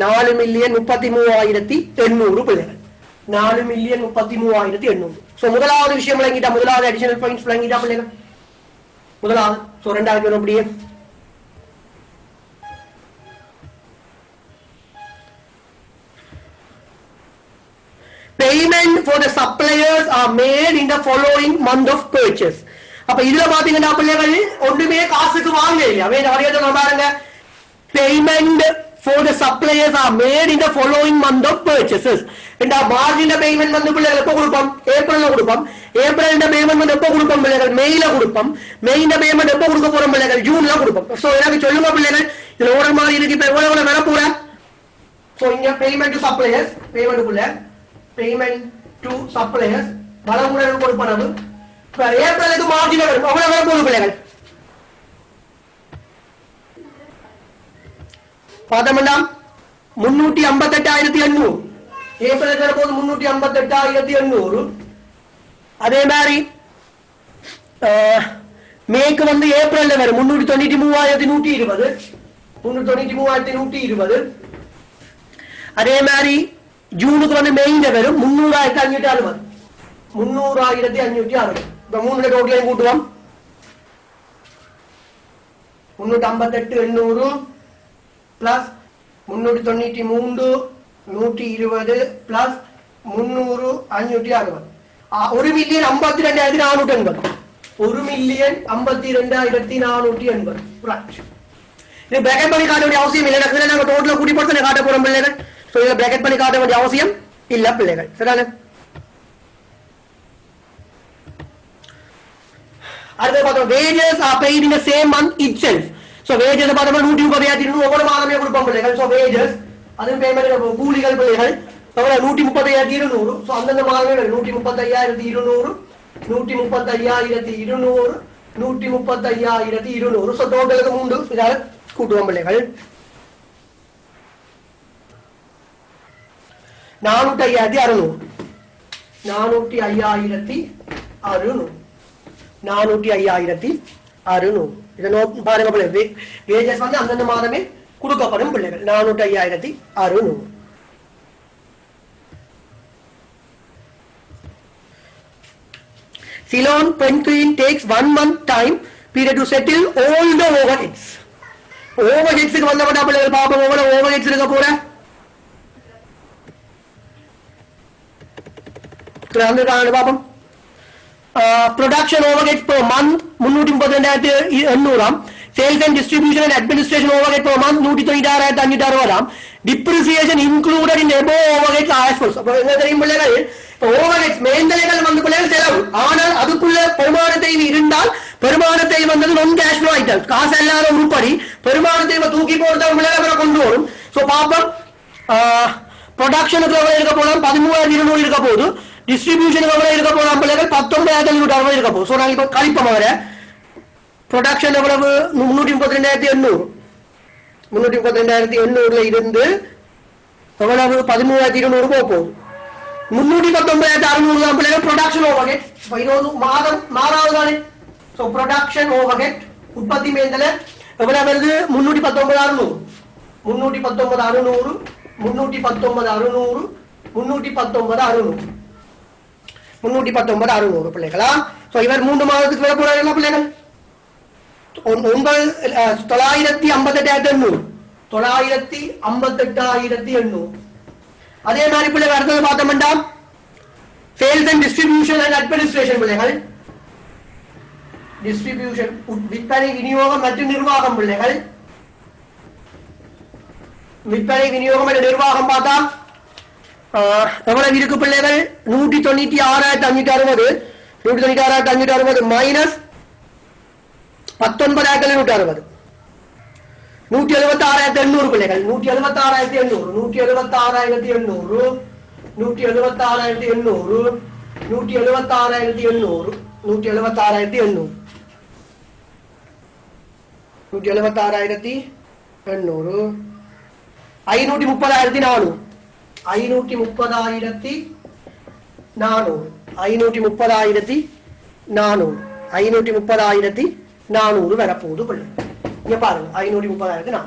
4,33,800 பிள்ளைகள் 4,33,800. சோ முதலாவது விஷயம் விளங்கிட்டா. முதலாவது அடிஷனல் பாயிண்ட்ஸ் விளங்கிட்டா பிள்ளைகள். முதலாவது சோ ரெண்டாவது வரும் அப்படியே payment for the suppliers are made in the following month of purchase. அப்ப இதுல பாத்தீங்கன்னா பிள்ளைகள் ஒண்ணுமே காசுக்கு வாங்க இல்லையா. பாருங்க payment for the suppliers are made in the following month of purchases. இந்த மார்ஜின் பேமெண்ட் வந்து பிள்ளைகள் எப்ப கொடுப்போம் ஏப்ரல்ல கொடுப்போம். ஏப்ரல் பேமெண்ட் வந்து எப்ப கொடுப்போம் பிள்ளைகள் மேல கொடுப்போம். மெயின் பேமெண்ட் எப்ப கொடுக்க போறோம் பிள்ளைகள் ஜூன்ல கொடுப்போம். சோ எனக்கு சொல்லுங்க பிள்ளைகள் இதுல ஓட மாதிரி இருக்கு. இப்ப எவ்வளவு வர போற. சோ இங்க payment to suppliers payment to suppliers வளமுடன் கொடுப்பனவு ஏப்ரலுக்கு மார்ஜின் வரும். அவ்வளவு வர போகுது பிள்ளைகள். பார்த்தோம்னா 358,800 ஏப்ரலுக்கு வரும்போது 358,800. அதே மாதிரி மேக்கு வந்து ஏப்ரல்ல வரும் 393,120 393,120. அதே மாதிரி ஜூனுக்கு வந்து மெயின்ல வரும் 300,560 300,560. இப்ப 3 டோட்டலையும் கூட்டுவோம் 358,800 பிளஸ் 393 120 பிளஸ் 300,560 1,52,480 1,52,480. இது பிராக்கெட் பண்ணி காட்ட வேண்டிய அவசியம் இல்லை. நாங்க டோட்டலா கூட்டி போட்டு காட்ட போறோம் பிள்ளைகள். சோ இத பிராக்கெட் பண்ணி காட்ட வேண்டிய அவசியம் இல்ல பிள்ளைகள். சரிதானே. அடுத்து பார்த்தோம் wages are paid in the same month itself. So wages பார்த்தோம்னா 130,000 ஒவ்வொரு மாதமே கொடுப்போம் பிள்ளைகள். சோ wages அது பேமெண்ட் கூலிகள் பிள்ளைகள் அப்புறம் 130,200. சோ அந்தந்த மாதமே 135,200 135,200 135,200. சோ டோட்டலுக்கு 3 இதால கூட்டுவோம் பிள்ளைகள். 405,600 405,600 இதை நோட் பாருங்க பிள்ளை. வேஜஸ் வந்து அந்தந்த மாதமே கொடுக்கப்படும் பிள்ளைகள் 405,600. Ceylon Pencrene takes 1 month time period to settle all the overheads. Overheads க்கு வந்தவடா பிள்ளைகள் பாப்போம் எவ்வளவு overheads இருக்க போற கிராமர் பாப்போம் production overheads per month 332,800 ஆம் sales and distribution and administration overhead per month 196,560 ஆம் depreciation included in above overheads as follows அப்ப என்ன தெரியும் பிள்ளைகள் overheads மேல்நிலைகள் வந்து பிள்ளைகள் செலவு ஆனால் அதுக்குள்ள பெருமானத்தை இருந்தால் பெருமானத்தை வந்தது non cash flow items காசு இல்லாத உருப்படி பெருமானத்தை தூக்கி போடுறத பிள்ளைகள் கொண்டு வரும் சோ பாப்போம் ப்ரொடக்ஷனுக்கு எவ்வளவு இருக்க போலாம் 13,200 இருக்க போகுது டிஸ்ட்ரிபியூஷனுக்கு எவ்வளவு இருக்க போலாம் பிள்ளைகள் 19,560 இருக்க போகுது சோ நாங்க இப்ப கழிப்போம் அவரை ப்ரொடக்ஷன் எவ்வளவு 332,800 இருந்து எவ்வளவு 13,200 போகும் 319,600 தான் பிள்ளைகள் ப்ரொடக்ஷன் ஓவர்ஹெட் இது மாதம் மாறாவதானே சோ ப்ரொடக்ஷன் ஓவர்ஹெட் உற்பத்தி மேந்தல எவ்வளவு வருது 319,600 பிள்ளைகளா சோ இவர் 3 மாதத்துக்கு வர போறாங்க பிள்ளைகள் 958,800 அதே மாதிரி பிள்ளைகள் அடுத்தது பார்த்தோம்னா sales and distribution and administration பிள்ளைகள் டிஸ்ட்ரிபியூஷன் விற்பனை விநியோகம் மற்றும் நிர்வாகம் பிள்ளைகள் விற்பனை விநியோகம் மற்றும் நிர்வாகம் பார்த்தா எவ்வளவு இருக்கு பிள்ளைகள் 196,560 மைனஸ் 19,760 176,800 பிள்ளைகள் 530,400 வரப்போகுது பிள்ளை இங்க பாருங்க 530,400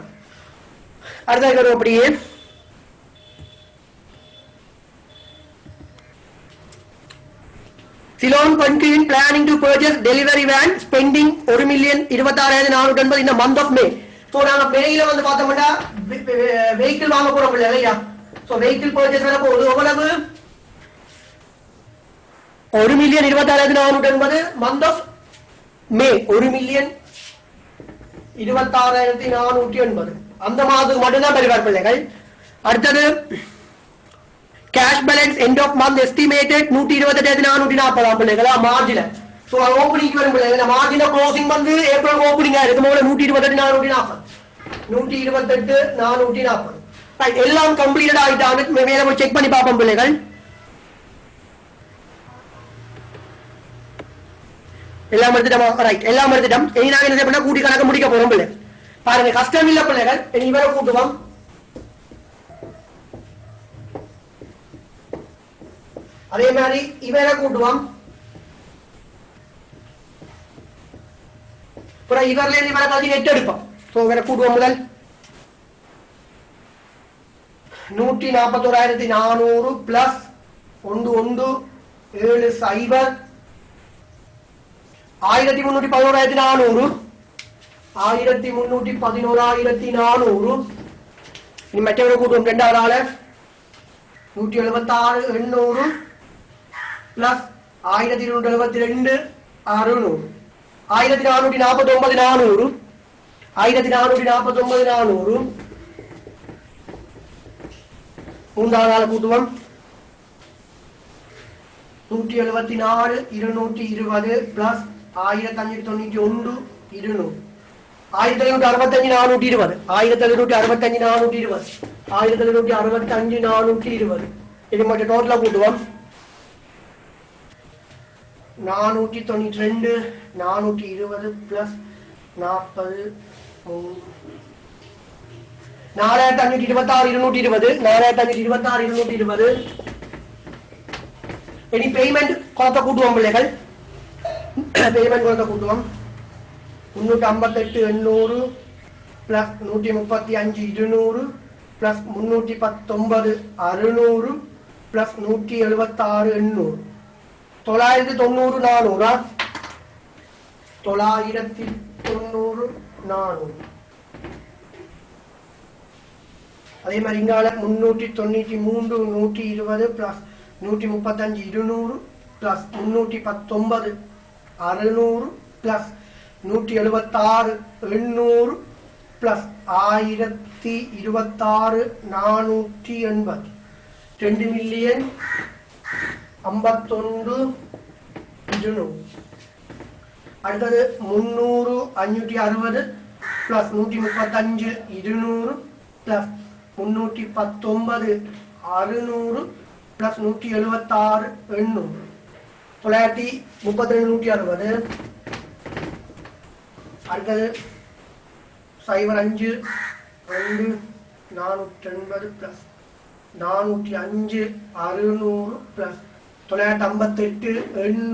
அடுத்த அப்படியே Ceylon Pencrene planning to purchase delivery van spending 1,26,480 in the month of May. So நாங்க மேல வந்து பார்த்தோம்னா vehicle வாங்க போறோம் இல்லையா சோ vehicle purchase வர போகுது எவ்வளவு 1,26,480 month of May 1,26,480 அந்த மாதத்துக்கு மட்டும்தான் பெறுவார் பிள்ளைகள் அடுத்தது cash balance end of month estimated 128,440 பிள்ளைகளா மார்ஜின் சோ ஓபனிங் வரும் பிள்ளைகளா மார்ஜின் க்ளோசிங் வந்து ஏப்ரல் ஓபனிங் ஆயிருக்கு முதல்ல 128,440 ரைட் எல்லாம் கம்ப்ளீட்டட் ஆயிட்டாங்க மேல போய் செக் பண்ணி பாப்போம் பிள்ளைகள் எல்லாம் எடுத்துட்டோம் ரைட் எல்லாம் எடுத்துட்டோம் இனி நாங்க என்ன பண்ணா கூட்டி கணக்கு முடிக்க போறோம் பிள்ளைகள் பாருங்க கஷ்டம் இல்ல பிள்ளைகள் இனி இவரை கூட்டுவோம் அதே மாதிரி இவரை கூட்டுவோம் அப்புறம் இவர்ல இருந்து இவரை கழிச்சு 8 எடுப்போம் சோ இவரை கூட்டுவோம் முதல் 141,400 பிளஸ் 1,170 1311,400 1311,400 இனி மற்றவரை கூட்டுவோம் ரெண்டாவது ஆளு 176,800 பிளஸ் 1,272 600 1449,400 1449,400 மூன்றாவது ஆளை கூட்டுவோம் 174,220 பிளஸ் 1,591 200 1,765,420 1,765,420 இது மட்டும் டோட்டலா கூட்டுவோம் 492 420 பிளஸ் 40 4,526,220 4,526,220 இனி பேமெண்ட் கொலத்தை கூட்டுவோம் பிள்ளைகள் பேமெண்ட் கொலத்தை கூட்டுவோம் 358,800 பிளஸ் 135,200 பிளஸ் 319,600 பிளஸ் 176,800 990 400 990 400 அதே மாதிரி இங்கால 393 120 plus 135 200 plus 319 600 plus 176 800 plus 1026 480 2 million 51 200 அடுத்தது 300 560 பிளஸ் 135 200 பிளஸ் 319 600 பிளஸ் 176 800 932 160 அடுத்தது 05 2 480 plus 405 600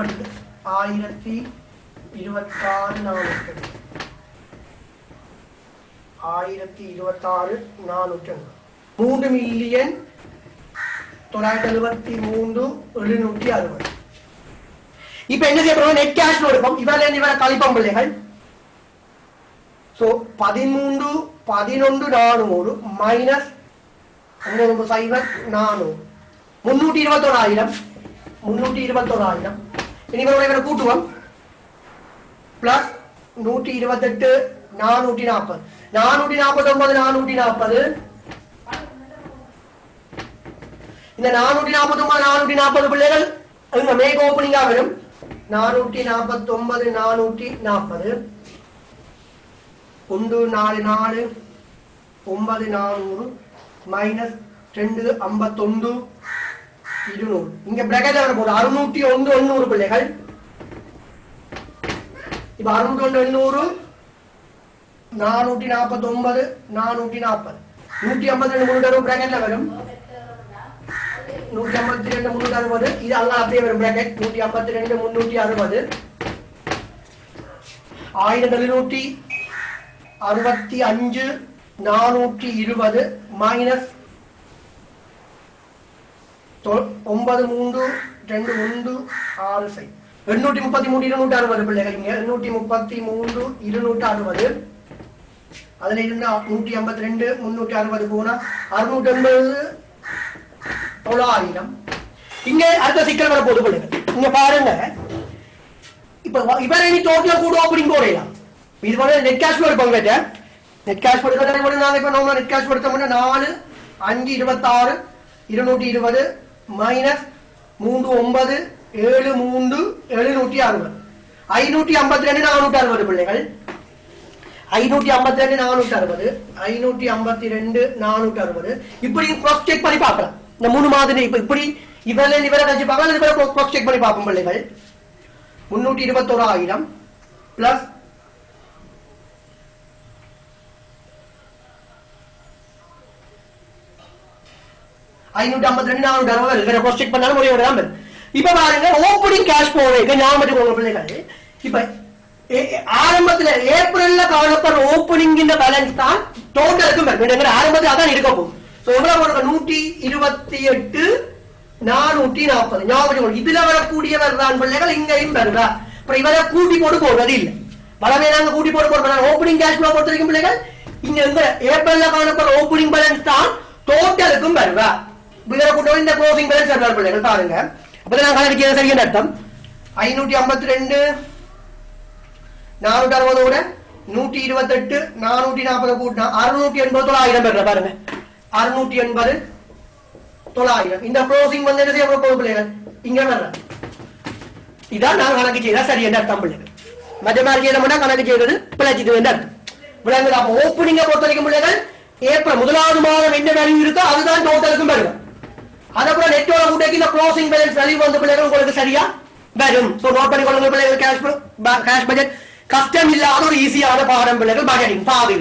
plus 958 800 plus 530 400 2 million 1026 400 3 million 973 760 இப்ப என்ன செய்ய போறோம் நெட் கேஷ் எடுப்போம் இவரை கழிப்போம் பிள்ளைகள் சோ 13 11 400 மைனஸ் 400 321,000 இனி இவரை கூட்டுவோம் பிளஸ் 128 440 449 440 இந்த 449 440 பிள்ளைகள் மேக் ஓபனிங்கா வரும் 449 440 144 9400 மைனஸ் 251 200 இங்க பிராக்கெட்ல வர போகுது 601 800 பிள்ளைகள் இப்ப 601 800 449 440 152 300 பிராக்கெட்ல வரும் 152 360 இது அங்க அப்படியே வரும் பிராக்கெட் 152 360 1765 420 மைனஸ் 93 2 1 6 833 260 பிள்ளைகள் இங்க 833 260 அதுல இருந்து 152 360 போனா 680 900 இங்க அடுத்த சிக்கல் வர போது பிள்ளைகள் இங்க பாருங்க இப்ப இவரை நீ டோட்டலா கூட ஓபனிங் போறீங்களா இது வந்து நெட் கேஷ் ஃப்ளோ எடுப்பாங்க நெட் கேஷ் ஃப்ளோ எடுக்கறத நாங்க இப்ப நார்மலா நெட் கேஷ் ஃப்ளோ எடுத்தோம்னா 4 5 26 220 மைனஸ் 39 73 760 552 460 பிள்ளைகள் 552 460 552 460 இப்படி கிராஸ் செக் பண்ணி பார்க்கலாம் இந்த மூணு மாதிரி இப்படி இவரை கழிச்சு பார்க்கலாம் இவரை கிராஸ் செக் பண்ணி பார்ப்போம் பிள்ளைகள் 321,000 பிளஸ் 552 460 இவரை கிராஸ் செக் பண்ணாலும் ஒரே ஒரு நம்பர் இப்ப பாருங்க ஓப்பனிங் கேஷ் போவேங்க ஞாபகம் வச்சுக்கோங்க பிள்ளைகள் இப்ப ஆரம்பத்துல ஏப்ரல்ல காணப்படுற ஓப்பனிங் பேலன்ஸ் தான் டோட்டலுக்கு ஆரம்பத்தில் அதான் இருக்க போகும் 128 440 ஞாபகம் இதுல வரக்கூடியவர் தான் பிள்ளைகள் இங்கேயும் வருவா அப்புறம் இவரை கூட்டி போட்டு போடுறது இல்லை பலவே நாங்க கூட்டி போட்டு போடுறோம் ஓப்பனிங் கேஷ் ஃப்ளோ பொறுத்த வரைக்கும் பிள்ளைகள் இங்க ஏப்ரல்ல காணப்படுற ஓப்பனிங் பேலன்ஸ் தான் டோட்டலுக்கும் வருவா இவரை கூட்ட இந்த க்ளோசிங் பேலன்ஸ் வருவார் பிள்ளைகள் பாருங்க அப்பதான் நான் கணக்கு சரியான அர்த்தம் 552 460 128 440 கூட்டினா 680 900 பாருங்க 680 900 இந்த க்ளோசிங் வந்து என்ன செய்ய போகுது பிள்ளைகள் இங்க வர்ற இதான் நான் கணக்கு செய்தா சரியான அர்த்தம் பிள்ளைகள் மற்ற மாதிரி செய்யணும்னா கணக்கு செய்யறது பிழைச்சிது அர்த்தம் விளங்குது அப்ப ஓப்பனிங்க பொறுத்த வரைக்கும் பிள்ளைகள் ஏப்ரல் முதலாவது மாதம் என்ன வேல்யூ இருக்கோ அதுதான் டோட்டலுக்கும் வரும் அதப்புறம் நெட்டோட கூட்டக்கு இந்த க்ளோசிங் பேலன்ஸ் வேல்யூ வந்து பிள்ளைகள் உங்களுக்கு சரியா வரும் சோ நோட் பண்ணி கொள்ளுங்க பிள்ளைகள் கேஷ் பட்ஜெட் கஷ்டம் இல்லாத ஒரு ஈஸியான பாடம் பிள்ளைகள் பட்ஜெட்டிங் பாதி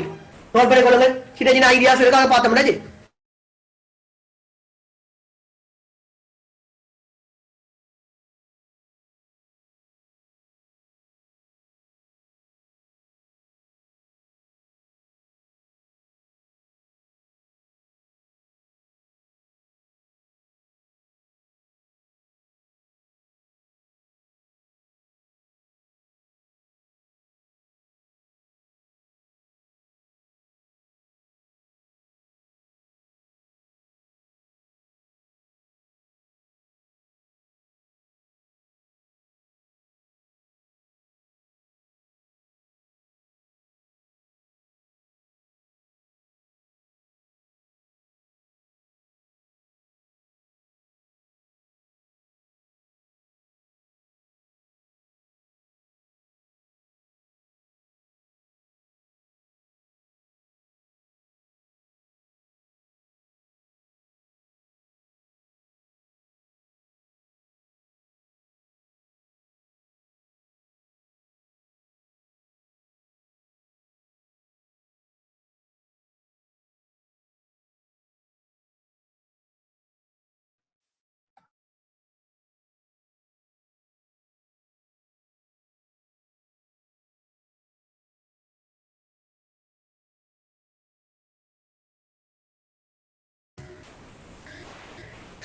நோட் பண்ணி கொள்ளுங்க சின்ன சின்ன ஐடியாஸ் இருக்காக பார்த்தோம்னா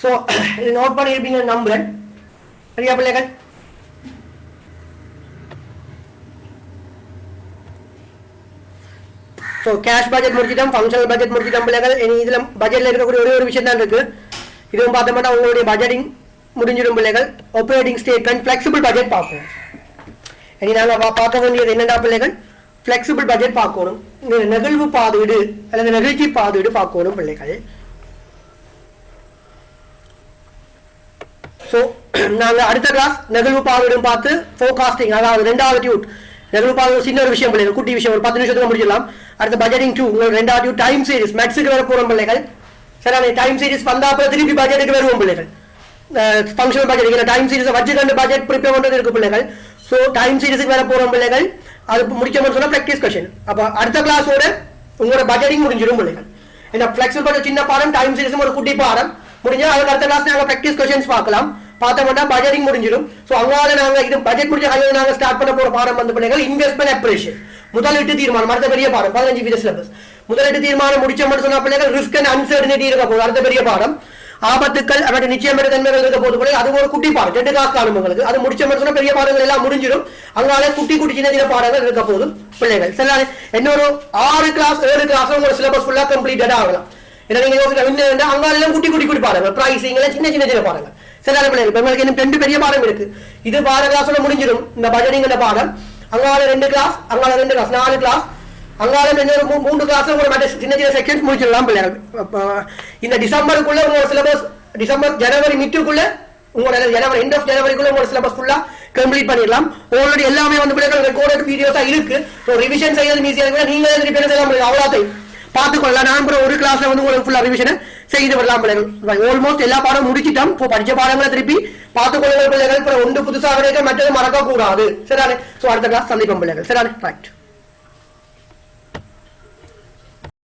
ஸோ இது நோட் பண்ணியிருப்பீங்க நம்புறேன். சரியா பிள்ளைகள்? ஸோ கேஷ் பட்ஜெட் முடிச்சிட்டோம், ஃபங்க்ஷனல் பட்ஜெட் முடிச்சிட்டோம் பிள்ளைகள். இனி இதில் பட்ஜெட்டில் இருக்கக்கூடிய ஒரே ஒரு விஷயம் தான் இருக்கு. இதுவும் பார்த்தோம்னா உங்களுடைய பட்ஜெட்டிங் முடிஞ்சிடும் பிள்ளைகள். ஆப்ரேட்டிங் ஸ்டேட்மெண்ட், ஃபிளெக்சிபிள் பட்ஜெட் பார்ப்போம். இனி நாங்கள் பார்க்க வேண்டியது என்னடா பிள்ளைகள்? ஃபிளெக்சிபிள் பட்ஜெட் பார்க்கணும், நெகிழ்வு பாதீடு அல்லது நெகிழ்ச்சி பாதீடு பார்க்கணும் பிள்ளைகள். ஸோ நாங்கள் அடுத்த கிளாஸ் நெகிழ்வு பாதீடும் பார்த்து ஃபோர்காஸ்டிங், அதாவது ரெண்டாவது டியூட் நெகிழ்வு பாதீடு சின்ன ஒரு விஷயம் பிள்ளைகள், குட்டி விஷயம், ஒரு 10 நிமிஷத்துக்கு முடிச்சிடலாம். அடுத்த பட்ஜெட்டிங் 2 உங்களோட ரெண்டாவது டியூட் டைம் சீரிஸ் மேக்ஸுக்கு வர போகிறோம் பிள்ளைகள். சரி, டைம் சீரிஸ் வந்தா அப்புறம் திருப்பி பட்ஜெட்டுக்கு வருவோம் பிள்ளைகள். ஃபங்க்ஷனல் பட்ஜெட் டைம் சீரிஸ் வச்சு கண்டு பட்ஜெட் ப்ரிப்பேர் பண்ணுறது இருக்கு பிள்ளைகள். ஸோ டைம் சீரிஸுக்கு வர போகிறோம் பிள்ளைகள். அது முடிச்சோம்னு சொன்னால் ப்ராக்டிஸ் கொஸ்டின். அப்போ அடுத்த கிளாஸோட உங்களோட பட்ஜெட்டிங் முடிஞ்சிடும் பிள்ளைகள். ஏன்னா ஃபிளெக்சிபிள் பட்ஜெட் சின்ன பாடம், டைம் சீரிஸும் ஒரு குட்டி பாடம் முடிஞ்சால் அதுக்கு அடுத்த கிளாஸ் நாங்கள் ப்ராக்டிஸ் கொஸ்டின்ஸ் பார்க்கலாம். பார்த்தோம்னா பட்ஜெட்டிங் முடிஞ்சிடும். ஸோ அங்கால நாங்கள் இது பட்ஜெட் முடிஞ்ச கையில் நாங்கள் ஸ்டார்ட் பண்ண போகிற பாடம் வந்து பிள்ளைகள் இன்வெஸ்ட்மெண்ட் அப்ரேஷன், முதலீட்டு தீர்மானம். அடுத்த பெரிய பாடம் 15 வீத சிலபஸ். முதலீட்டு தீர்மானம் முடிச்சோம்னு சொன்னா பிள்ளைகள் ரிஸ்க் அண்ட் அன்சர்டனிட்டி இருக்க போகுது, அடுத்த பெரிய பாடம். ஆபத்துக்கள் அவருடைய நிச்சயமற்ற தன்மைகள் இருக்க போது கூட அது ஒரு குட்டி பாடம், 2 கிளாஸ் காணும் உங்களுக்கு. அது முடிச்சோம்னு சொன்னா பெரிய பாடங்கள் எல்லாம் முடிஞ்சிடும். அங்கால குட்டி குட்டி சின்ன சின்ன பாடங்கள் இருக்க போது பிள்ளைகள். சரி, இன்னொரு 6 கிளாஸ் 7 கிளாஸ் உங்களோட சிலபஸ் ஃபுல்லா கம்ப்ளீட்டட் ஆகலாம். ஏன்னா நீங்க யோசிக்க அங்கால குட்டி குட்டி குட்டி பாடங்கள், பிரைசிங் எல்லாம் சின்ன சின்ன சின்ன பாடங்கள். சரி பிள்ளைகள், இப்போ உங்களுக்கு இன்னும் 2 பெரிய பாடம் இருக்கு. இது 6 கிளாஸோட முடிஞ்சிடும் இந்த பட்ஜெட்டிங் பாடம். அங்கால 2 கிளாஸ், அங்கால 2 கிளாஸ், 4 கிளாஸ், அங்கால 3 கிளாஸ் உங்களோட மற்ற சின்ன சின்ன செக்ஷன்ஸ் முடிச்சிடலாம் பிள்ளைகள். இந்த டிசம்பருக்குள்ள உங்களோட சிலபஸ், டிசம்பர் ஜனவரி மிட்டுக்குள்ள உங்களோட ஜனவரி எண்ட் ஆஃப் ஜனவரிக்குள்ள உங்களோட சிலபஸ் ஃபுல்லா கம்ப்ளீட் பண்ணிடலாம். ஆல்ரெடி எல்லாமே வந்து பிள்ளைகள் ரெக்கார்டட் வீடியோஸா இருக்கு. ஸோ ரிவிஷன் செய்யறது ஈஸியாக இருக்கு. நீங்க ரிப்பேர் செய்யலாம் பிள்ளைகள், அவ்வளோத்தையும் பார்த்துக்கொள்ளலாம். நான் ஒரு கிளாஸ்ல வந்து உங்களுக்கு ஃபுல்லா ரிவிஷனை செய்து வரலாம் பிள்ளைகள். ஆல்மோஸ்ட் எல்லா பாடம் முடிச்சிட்டோம். இப்போ படிச்ச பாடங்களை திருப்பி பார்த்துக்கொள்ளுங்கள் பிள்ளைகள். ஒன்று புதுசாக மற்றது மறக்க கூடாது. சரிதானே? ஸோ அடுத்த கிளாஸ் சந்திப்போம் பிள்ளைகள். சரிதானே? ரைட்.